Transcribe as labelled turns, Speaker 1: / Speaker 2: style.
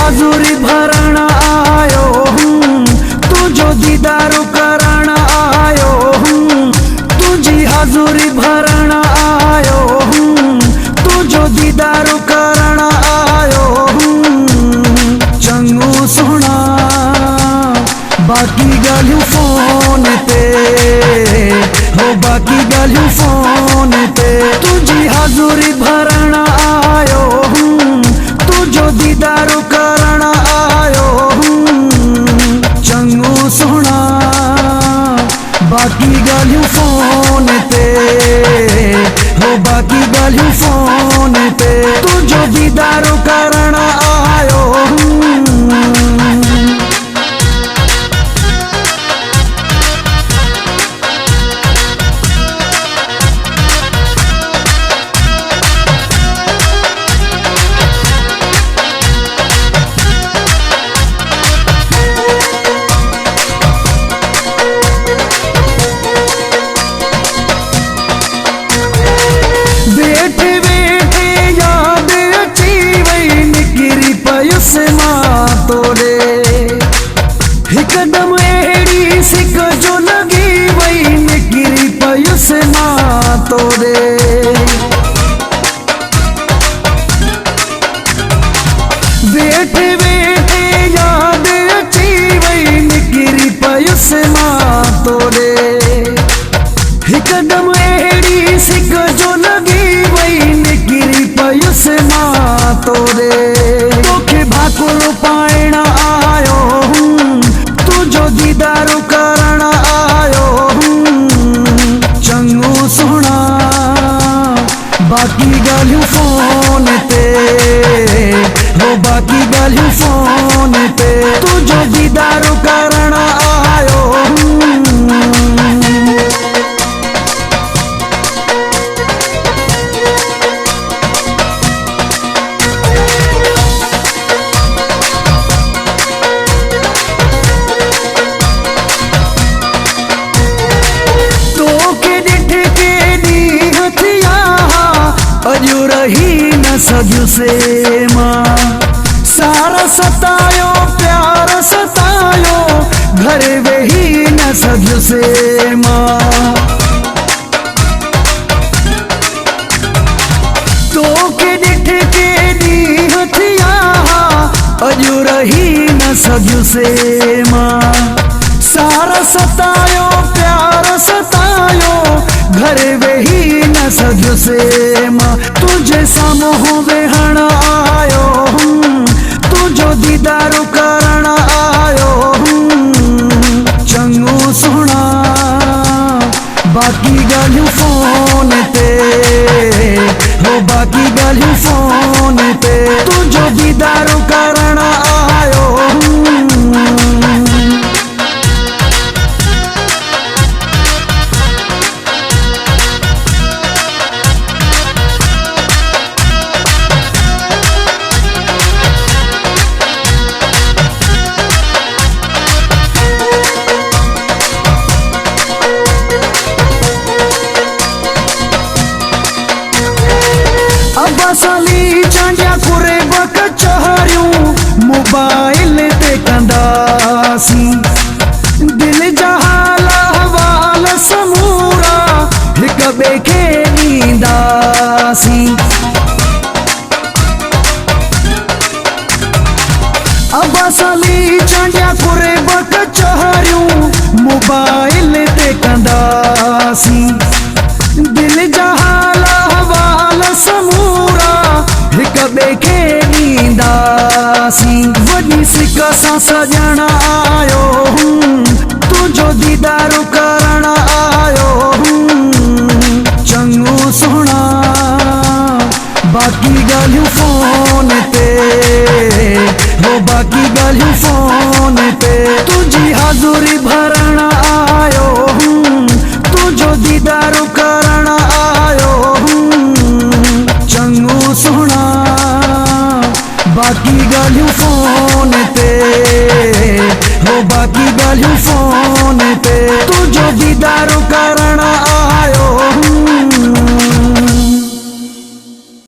Speaker 1: हाज़ुरी भरण आयो हूँ, तुझो दीदार करण आयो हूँ। तुझी हाज़ुरी भरण आयो हूँ, तुझो दीदार करण आयो हूँ। चंगो सोना बाकी गालियूं फोन ते, हो बाकी गालियूं फोन ते। तुझी हाज़ुरी भरण आयो हूँ, तुझो दीदार करण आयो हूँ। चंगो सोना बाकी गालियूं फोन ते, हो बाकी गालियूं फोन ते। तुझो दीदार करण आयो हूँ। तोड़े हिकदम एड़ी सिक जो लगी वही निकिरी पयुस मां तोड़े। बैठे बैठे याद अची वही निकिरी पयुस मां तोड़े। हिकदम एड़ी सिक जो लगी वही निकिरी पयुस मां तोड़े। तोखे भाकुर पाइण आयो हूँ, तुझो दीदार करण आयो हूँ। चंगो सोना बाकी गालियूं फोन ते, हो बाकी गालियूं फोन ते। तुझो दीदार करण आयो हूँ। अजू रही न सजू से मां, सारा सतायो प्यार सतायो, घर वेही न सजू से मां। तो के डिठ के दी हथिया अजू रही न सजू से मां। सारा सतायो प्यार सतायो, घर वेही न सजू से मां। तुझे सामो वेहण आयो हूँ, तुझो दीदार करण आयो हूँ। चंगो सोना बाकी गालियूं फोन ते, हो बाकी गालियूं फोन ते। तुझो दीदार करण आयो हूँ। असली चांडिया कुरे बक चहरियूं मोबाइल ते कंदासी। दिल जा हाल अहवाल समूरा हिक ॿिए खे ॾींदासी। अब असली चांडिया कुरे बक चहरियूं मोबाइल ते कंदासी। दिल जा हाल अहवाल समूरा हिक ॿिए खे ॾींदासी। वॾी सिक सां सजण आयो हूँ, तुझो दीदार करण आयो हूँ। चंगो सोना बाकी गालियूं फोन ते, हो बाकी गालियूं फोन ते। तुझी हाज़ुरी भरण आयो हूँ, तुझो दीदार करण आयो हूँ। चंगो सोना बाकी गालियूं फोन ते, हो बाकी गालियूं फोन